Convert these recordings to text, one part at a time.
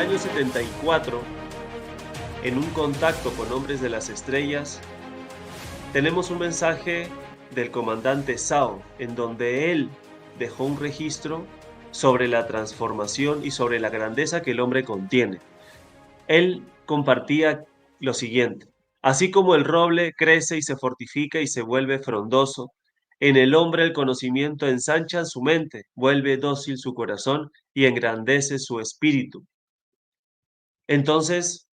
año 74, en un contacto con Hombres de las Estrellas, tenemos un mensaje del comandante Zhao, en donde él dejó un registro sobre la transformación y sobre la grandeza que el hombre contiene. Él compartía lo siguiente: así como el roble crece y se fortifica y se vuelve frondoso, en el hombre el conocimiento ensancha su mente, vuelve dócil su corazón y engrandece su espíritu. Entonces,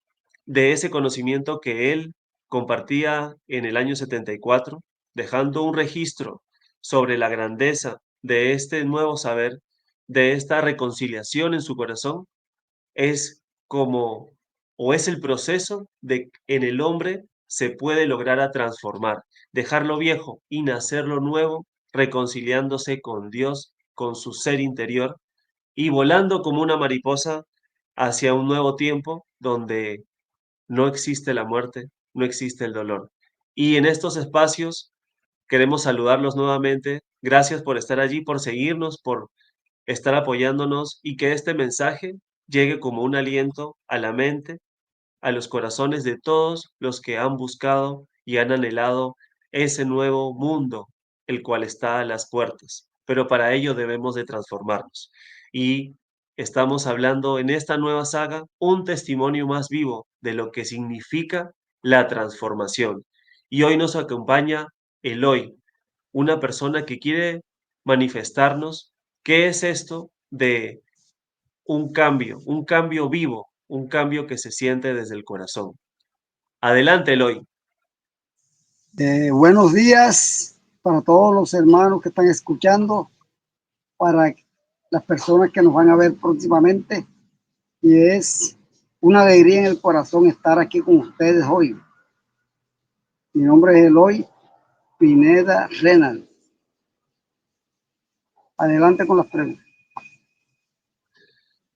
de ese conocimiento que él compartía en el año 74, dejando un registro sobre la grandeza de este nuevo saber, de esta reconciliación en su corazón, es como, o es el proceso de en el hombre se puede lograr a transformar, dejar lo viejo y nacer lo nuevo, reconciliándose con Dios, con su ser interior y volando como una mariposa hacia un nuevo tiempo donde no existe la muerte, no existe el dolor. Y en estos espacios queremos saludarlos nuevamente. Gracias por estar allí, por seguirnos, por estar apoyándonos y que este mensaje llegue como un aliento a la mente, a los corazones de todos los que han buscado y han anhelado ese nuevo mundo, el cual está a las puertas. Pero para ello debemos de transformarnos. Y estamos hablando en esta nueva saga un testimonio más vivo de lo que significa la transformación. Y hoy nos acompaña Eloy, una persona que quiere manifestarnos qué es esto de un cambio vivo, un cambio que se siente desde el corazón. Adelante, Eloy. Buenos días para todos los hermanos que están escuchando, para las personas que nos van a ver próximamente. Y es una alegría en el corazón estar aquí con ustedes hoy. Mi nombre es Eloy Pineda Renal. Adelante con las preguntas.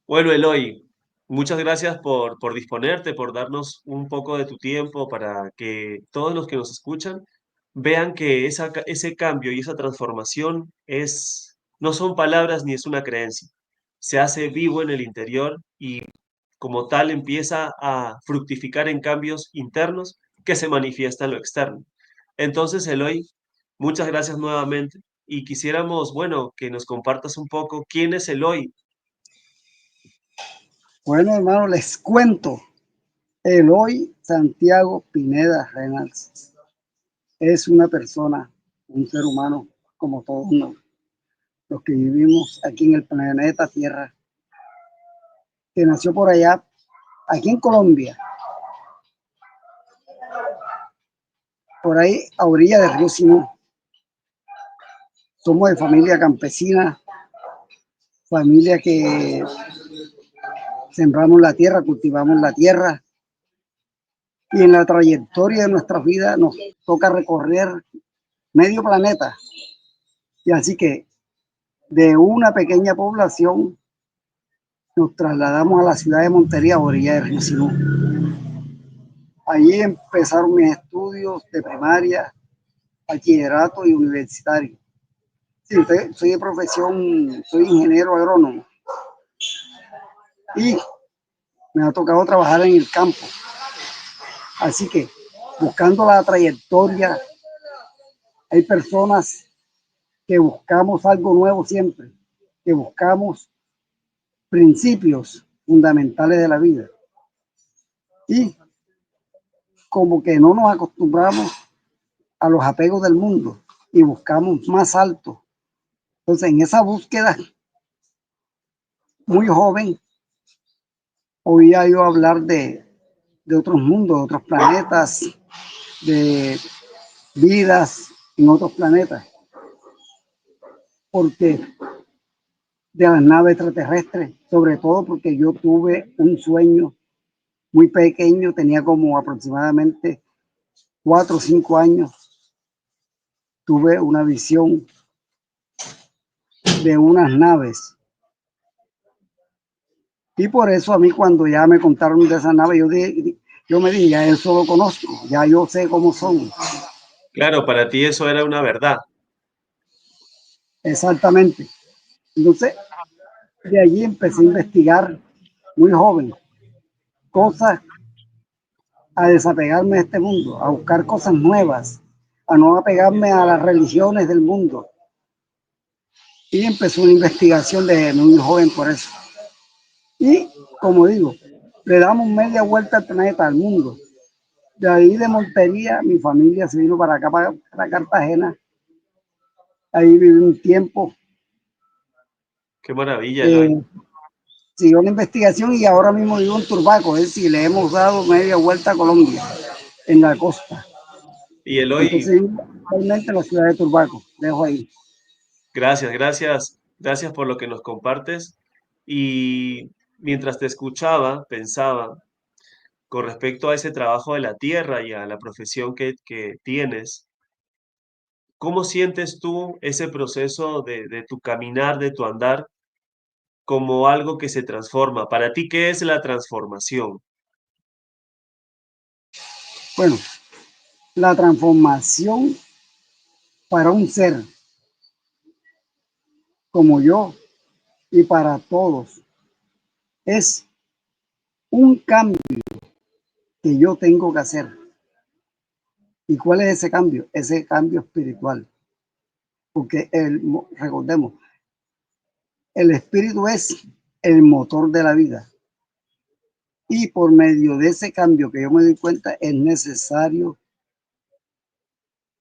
Bueno, Eloy, muchas gracias por disponerte, por darnos un poco de tu tiempo para que todos los que nos escuchan vean que ese cambio y esa transformación no son palabras ni es una creencia. Se hace vivo en el interior y como tal empieza a fructificar en cambios internos que se manifiestan en lo externo. Entonces, Eloy, muchas gracias nuevamente y quisiéramos, bueno, que nos compartas un poco quién es Eloy. Bueno, hermano, les cuento. Eloy Santiago Pineda Reynals es una persona, un ser humano como todos los que vivimos aquí en el planeta Tierra, que nació por allá, aquí en Colombia, por ahí a orilla del río Sinú. Somos de familia campesina, familia que sembramos la tierra, cultivamos la tierra, y en la trayectoria de nuestra vida nos toca recorrer medio planeta. Y así que de una pequeña población nos trasladamos a la ciudad de Montería, a orilla del río Sinú. Allí empezaron mis estudios de primaria, bachillerato y universitario. Sí, soy de profesión, soy ingeniero agrónomo y me ha tocado trabajar en el campo. Así que buscando la trayectoria, hay personas que buscamos algo nuevo siempre, que buscamos principios fundamentales de la vida. Y como que no nos acostumbramos a los apegos del mundo y buscamos más alto. Entonces, en esa búsqueda, muy joven, oía yo hablar de otros mundos, de otros planetas, de vidas en otros planetas, porque de las naves extraterrestres, sobre todo porque yo tuve un sueño muy pequeño, tenía como aproximadamente 4 o 5 años, tuve una visión de unas naves. Y por eso a mí cuando ya me contaron de esa nave, yo me dije, ya eso lo conozco, ya yo sé cómo son. Claro, para ti eso era una verdad. Exactamente. Entonces, de allí empecé a investigar muy joven. cosas, a desapegarme de este mundo, a buscar cosas nuevas, a no apegarme a las religiones del mundo. Y empezó una investigación desde muy joven por eso. Y, como digo, le damos media vuelta al planeta, al mundo. De ahí de Montería, mi familia se vino para acá, para Cartagena. Ahí viví un tiempo. Qué maravilla, Eh, Eloy. Siguió la investigación y ahora mismo vivo en Turbaco. Es decir, le hemos dado media vuelta a Colombia, en la costa. Y Eloy, Entonces, vivo actualmente en la ciudad de Turbaco. Dejo ahí. gracias por lo que nos compartes. Y mientras te escuchaba, pensaba con respecto a ese trabajo de la tierra y a la profesión que tienes, ¿cómo sientes tú ese proceso de tu caminar, de tu andar, como algo que se transforma? Para ti, ¿qué es la transformación? Bueno, la transformación para un ser como yo y para todos es un cambio que yo tengo que hacer. ¿Y cuál es ese cambio? Ese cambio espiritual. Porque recordemos, el espíritu es el motor de la vida. Y por medio de ese cambio que yo me doy cuenta, es necesario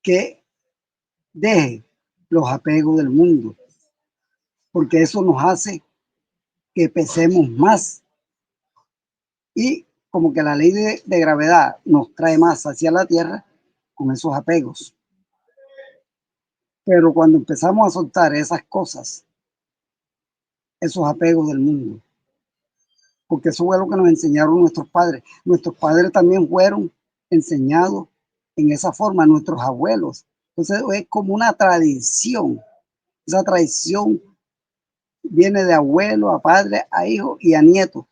que deje los apegos del mundo, porque eso nos hace que pesemos más y como que la ley de gravedad nos trae más hacia la Tierra con esos apegos. Pero cuando empezamos a soltar esas cosas, esos apegos del mundo, porque eso fue lo que nos enseñaron nuestros padres. Nuestros padres también fueron enseñados en esa forma, nuestros abuelos. Entonces es como una tradición. Esa tradición viene de abuelo a padre, a hijo y a nieto.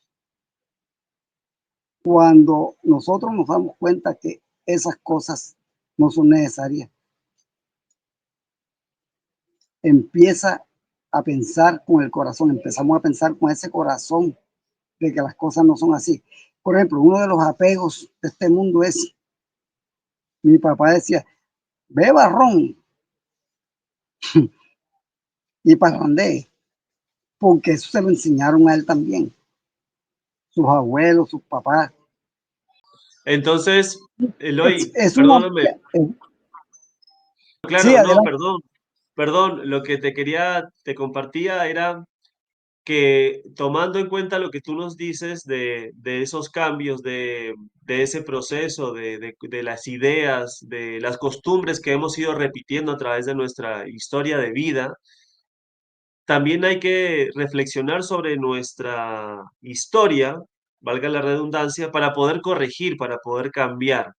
Cuando nosotros nos damos cuenta que esas cosas no son necesarias, empieza a pensar con el corazón, empezamos a pensar con ese corazón de que las cosas no son así. Por ejemplo, uno de los apegos de este mundo es, mi papá decía, beba ron y parrandee, porque eso se lo enseñaron a él también, sus abuelos, sus papás. Entonces, Eloy, Es una... perdóname, Sí, claro, no, adelante. perdón, lo que te compartía era que tomando en cuenta lo que tú nos dices de esos cambios, de ese proceso, de las ideas, de las costumbres que hemos ido repitiendo a través de nuestra historia de vida, también hay que reflexionar sobre nuestra historia, valga la redundancia, para poder corregir, para poder cambiar.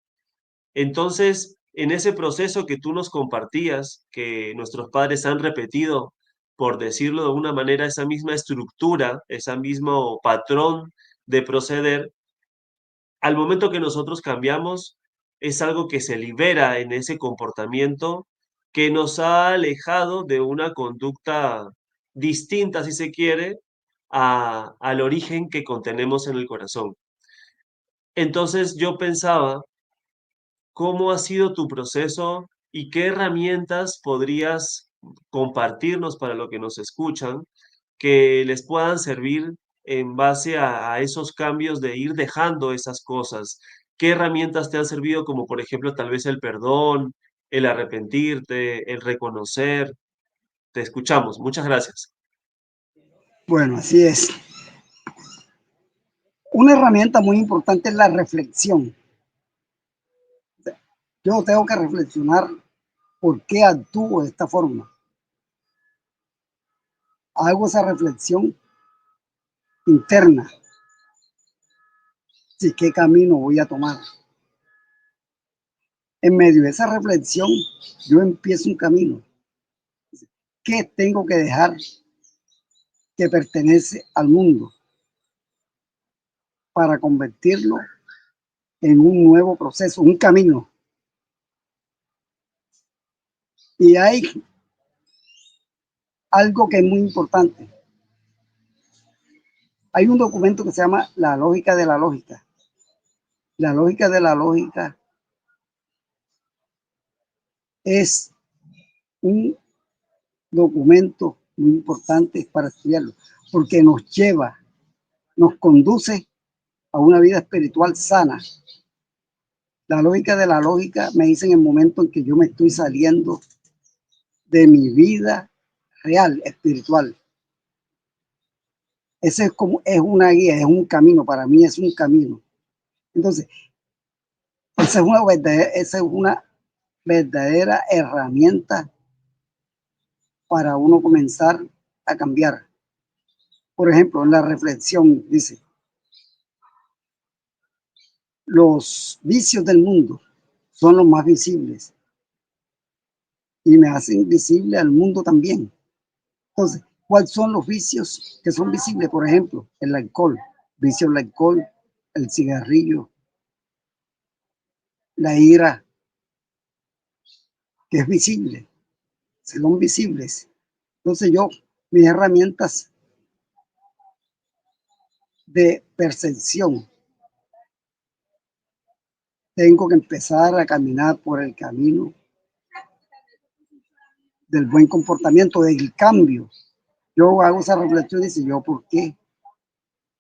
Entonces, en ese proceso que tú nos compartías, que nuestros padres han repetido, por decirlo de alguna manera, esa misma estructura, ese mismo patrón de proceder, al momento que nosotros cambiamos, es algo que se libera en ese comportamiento que nos ha alejado de una conducta distinta, si se quiere, al origen que contenemos en el corazón. Entonces yo pensaba, ¿cómo ha sido tu proceso y qué herramientas podrías compartirnos para los que nos escuchan que les puedan servir en base a esos cambios de ir dejando esas cosas? ¿Qué herramientas te han servido como por ejemplo tal vez el perdón, el arrepentirte, el reconocer? Te escuchamos. Muchas gracias. Bueno, así es. Una herramienta muy importante es la reflexión. Yo tengo que reflexionar por qué actúo de esta forma. Hago esa reflexión interna. Si qué camino voy a tomar. En medio de esa reflexión, yo empiezo un camino. ¿Qué tengo que dejar que pertenece al mundo para convertirlo en un nuevo proceso, un camino? Y hay algo que es muy importante. Hay un documento que se llama La lógica de la lógica. La lógica de la lógica es un documento muy importante para estudiarlo, porque nos lleva, nos conduce a una vida espiritual sana. La lógica de la lógica me dice en el momento en que yo me estoy saliendo de mi vida real, espiritual. Ese es como, es una guía, es un camino, para mí es un camino. Entonces, esa es una verdadera herramienta para uno comenzar a cambiar. Por ejemplo, en la reflexión dice, los vicios del mundo son los más visibles y me hacen visible al mundo también. Entonces, ¿cuáles son los vicios que son visibles? Por ejemplo, el alcohol, vicio del alcohol, el cigarrillo, la ira, que es visible, son visibles. Entonces yo, mis herramientas de percepción, tengo que empezar a caminar por el camino del buen comportamiento, del cambio. Yo hago esa reflexión y dice, yo, ¿por qué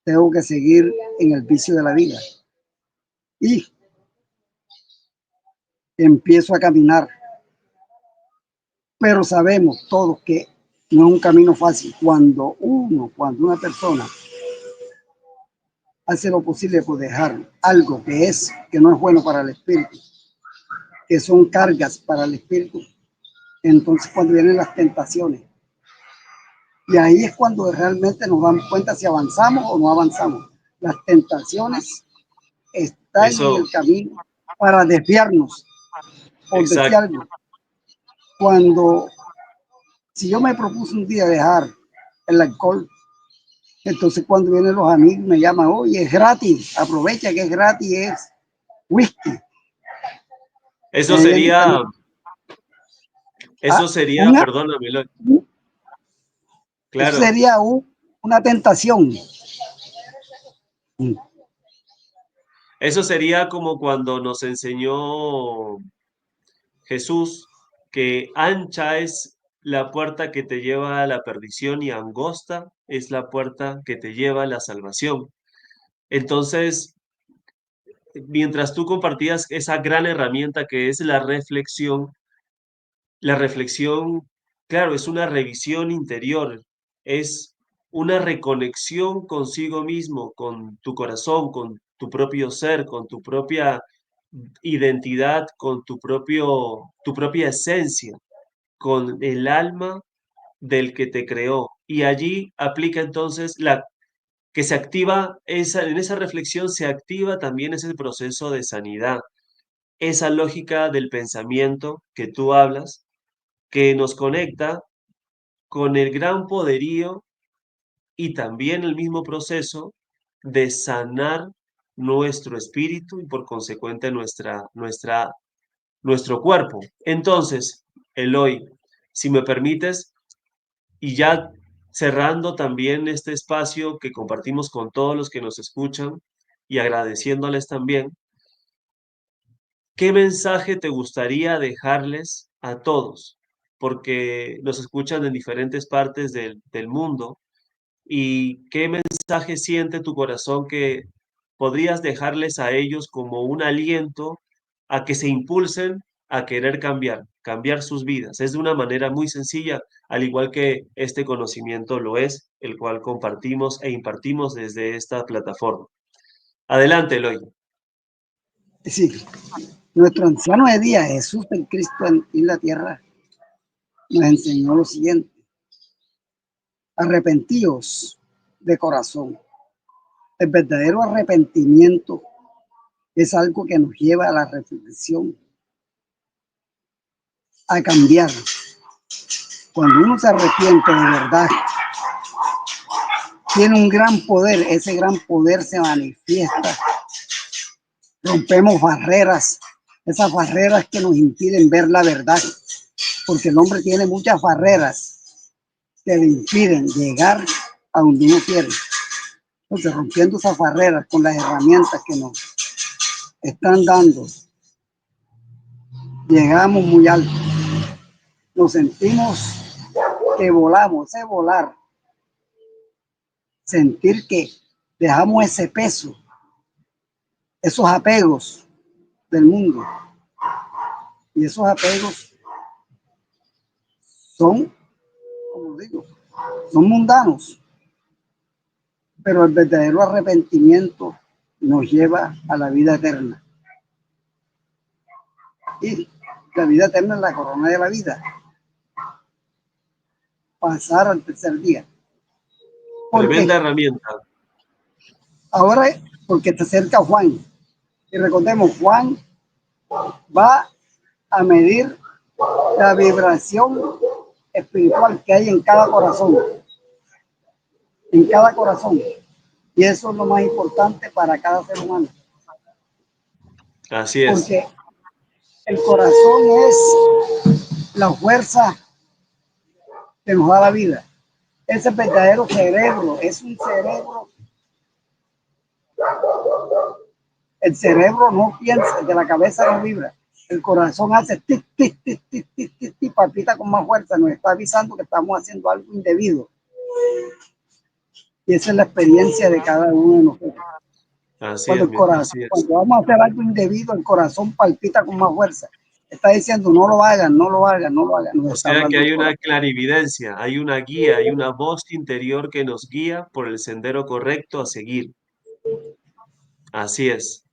tengo que seguir en el vicio de la vida? Y empiezo a caminar, pero sabemos todos que no es un camino fácil. Cuando una persona hace lo posible por dejar algo que no es bueno para el espíritu, que son cargas para el espíritu, entonces cuando vienen las tentaciones, y ahí es cuando realmente nos damos cuenta si avanzamos o no avanzamos. Las tentaciones están en Eso, el camino para desviarnos, por decir exacto. algo. Cuando, si yo me propuse un día dejar el alcohol, entonces cuando vienen los amigos me llaman, oye, es gratis, aprovecha que es gratis, es whisky. Eso Me vienen sería, también, eso sería, una, perdóname, eso claro, sería una tentación. eso sería como cuando nos enseñó Jesús que ancha es la puerta que te lleva a la perdición y angosta es la puerta que te lleva a la salvación. Entonces, mientras tú compartías esa gran herramienta que es la reflexión, claro, es una revisión interior, es una reconexión consigo mismo, con tu corazón, con tu propio ser, con tu propia identidad, con tu propia esencia, con el alma del que te creó. Y allí aplica entonces que se activa, en esa reflexión se activa también ese proceso de sanidad, esa lógica del pensamiento que tú hablas, que nos conecta con el gran poderío y también el mismo proceso de sanar nuestro espíritu y por consecuente nuestro cuerpo. Entonces, Eloy, si me permites, y ya cerrando también este espacio que compartimos con todos los que nos escuchan y agradeciéndoles también, ¿qué mensaje te gustaría dejarles a todos? Porque nos escuchan en diferentes partes del mundo. ¿Y qué mensaje siente tu corazón que podrías dejarles a ellos como un aliento a que se impulsen a querer cambiar sus vidas? Es de una manera muy sencilla, al igual que este conocimiento lo es, el cual compartimos e impartimos desde esta plataforma. Adelante, Eloy. Es decir, nuestro anciano de día, Jesús el Cristo en la tierra, nos enseñó lo siguiente: arrepentíos de corazón. El verdadero arrepentimiento es algo que nos lleva a la reflexión, a cambiar. Cuando uno se arrepiente de verdad, tiene un gran poder, ese gran poder se manifiesta. Rompemos barreras, esas barreras que nos impiden ver la verdad, porque el hombre tiene muchas barreras que le impiden llegar a donde uno quiere. Entonces, rompiendo esas barreras con las herramientas están dando. Llegamos muy alto. Nos sentimos que volamos, ese volar. Sentir que dejamos ese peso, esos apegos del mundo. Y esos apegos son, como digo, son mundanos. Pero el verdadero arrepentimiento nos lleva a la vida eterna. Y la vida eterna es la corona de la vida. Pasar al tercer día. ¿Por Tremenda qué? herramienta. Ahora, porque te acerca Juan. Y recordemos, Juan va a medir la vibración espiritual que hay en cada corazón. En cada corazón. Y eso es lo más importante para cada ser humano. Así es. Porque el corazón es la fuerza que nos da la vida. Ese verdadero cerebro es un cerebro. El cerebro no piensa, de la cabeza no vibra. El corazón hace tic, tic, tic, tic, tic, tic, tic, palpita con más fuerza. Nos está avisando que estamos haciendo algo indebido. Y esa es la experiencia de cada uno de nosotros. Así Cuando es, el corazón, así es. cuando vamos a hacer algo indebido, el corazón palpita con más fuerza. Está diciendo, no lo hagan, no lo hagan, no lo hagan. Nos O está sea que hablando el hay una corazón. clarividencia, hay una guía, hay una voz interior que nos guía por el sendero correcto a seguir. Así es.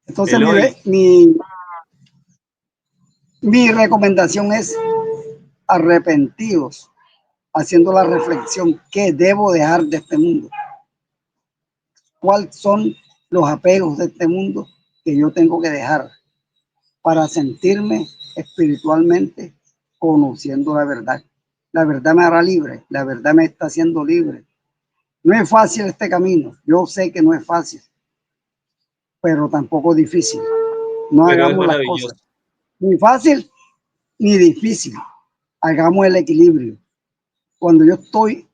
Entonces, Eloy, mi recomendación es arrepentidos, haciendo la reflexión, ¿qué debo dejar de este mundo? ¿Cuáles son los apegos de este mundo que yo tengo que dejar para sentirme espiritualmente conociendo la verdad? La verdad me hará libre, la verdad me está haciendo libre. No es fácil este camino, yo sé que no es fácil, pero tampoco difícil. No pero es hagamos las cosas maravilloso. ni fácil ni difícil. Hagamos el equilibrio. Cuando yo estoy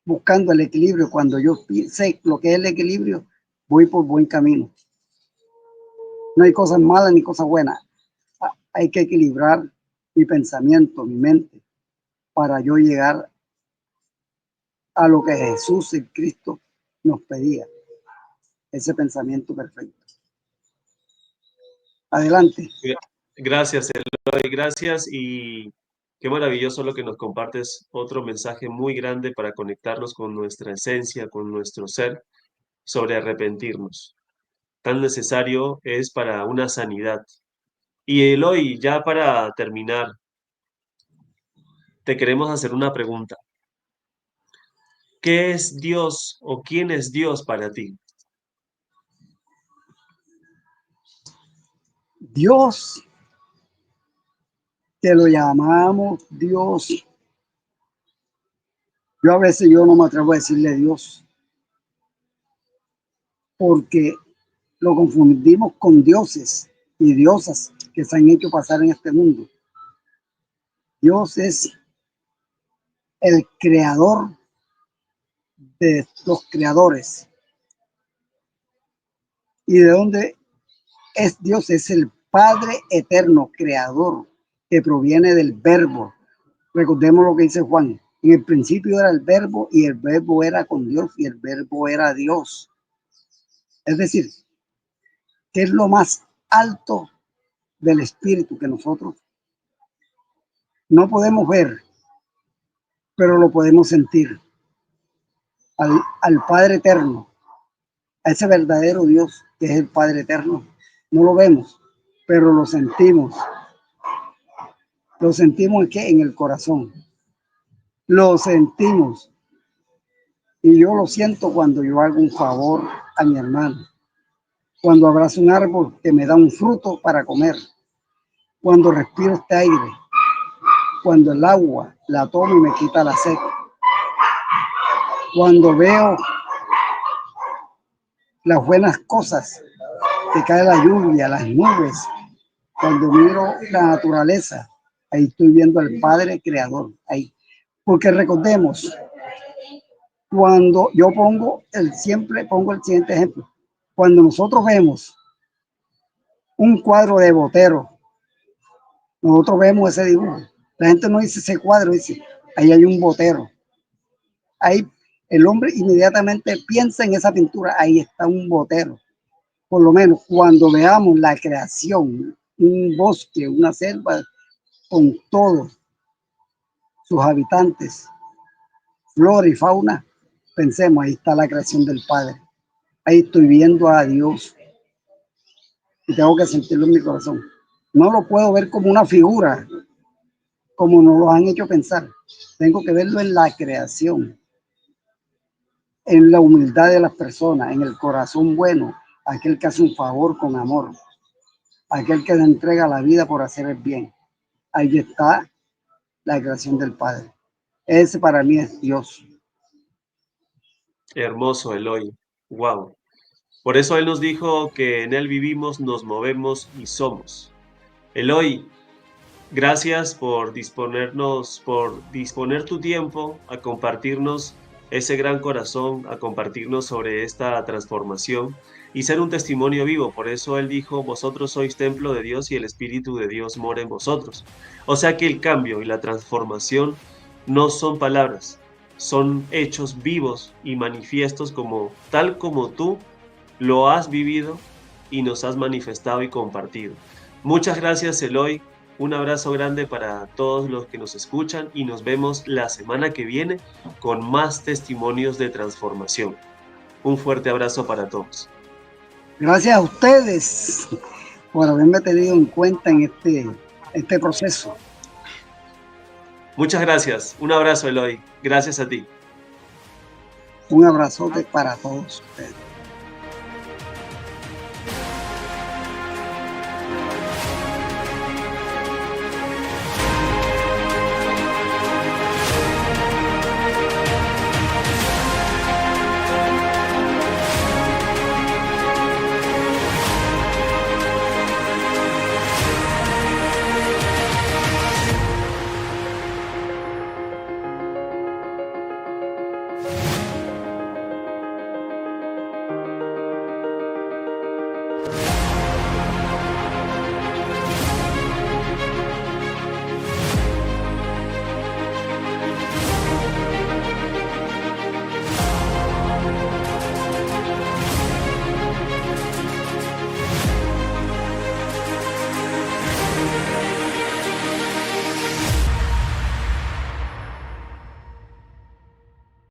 buscando el equilibrio, cuando yo sé lo que es el equilibrio, voy por buen camino. No hay cosas malas ni cosas buenas. Hay que equilibrar mi pensamiento, mi mente, para yo llegar a lo que Jesús y Cristo nos pedía, ese pensamiento perfecto. Adelante. Gracias, Eloy, gracias y qué maravilloso lo que nos compartes, otro mensaje muy grande para conectarnos con nuestra esencia, con nuestro ser, sobre arrepentirnos. Tan necesario es para una sanidad. Y Eloy, ya para terminar, te queremos hacer una pregunta. ¿Qué es Dios o quién es Dios para ti? Dios, que lo llamamos Dios. Yo a veces yo no me atrevo a decirle Dios, porque lo confundimos con dioses y diosas que se han hecho pasar en este mundo. Dios es el creador de los creadores. ¿Y de dónde es Dios? Es el Padre eterno, creador, que proviene del verbo. Recordemos lo que dice Juan. En el principio era el verbo y el verbo era con Dios y el verbo era Dios. Es decir, que es lo más alto del espíritu que nosotros no podemos ver, pero lo podemos sentir. Al Padre eterno, a ese verdadero Dios que es el Padre eterno. No lo vemos, pero lo sentimos. Lo sentimos ¿qué? En el corazón. Lo sentimos. Y yo lo siento cuando yo hago un favor a mi hermano. Cuando abrazo un árbol que me da un fruto para comer. Cuando respiro este aire. Cuando el agua la tomo y me quita la sed. Cuando veo las buenas cosas, que cae la lluvia, las nubes. Cuando miro la naturaleza, ahí estoy viendo al Padre Creador. Ahí. Porque recordemos, cuando yo siempre pongo el siguiente ejemplo. Cuando nosotros vemos un cuadro de Botero. Nosotros vemos ese dibujo. La gente no dice ese cuadro, dice, ahí hay un Botero. Ahí el hombre inmediatamente piensa en esa pintura, ahí está un Botero. Por lo menos cuando veamos la creación, un bosque, una selva con todos sus habitantes, flora y fauna, pensemos, ahí está la creación del Padre. Ahí estoy viendo a Dios y tengo que sentirlo en mi corazón. No lo puedo ver como una figura, como nos lo han hecho pensar. Tengo que verlo en la creación, en la humildad de las personas, en el corazón bueno, aquel que hace un favor con amor, aquel que le entrega la vida por hacer el bien. Ahí está la creación del Padre. Ese para mí es Dios. Hermoso, Eloy. Wow. Por eso Él nos dijo que en Él vivimos, nos movemos y somos. Eloy, gracias por disponer tu tiempo a compartirnos ese gran corazón, a compartirnos sobre esta transformación y ser un testimonio vivo. Por eso Él dijo, vosotros sois templo de Dios y el Espíritu de Dios mora en vosotros. O sea que el cambio y la transformación no son palabras, son hechos vivos y manifiestos como tal como tú lo has vivido y nos has manifestado y compartido. Muchas gracias, Eloy. Un abrazo grande para todos los que nos escuchan y nos vemos la semana que viene con más testimonios de transformación. Un fuerte abrazo para todos. Gracias a ustedes por haberme tenido en cuenta en este proceso. Muchas gracias. Un abrazo, Eloy. Gracias a ti. Un abrazote para todos ustedes.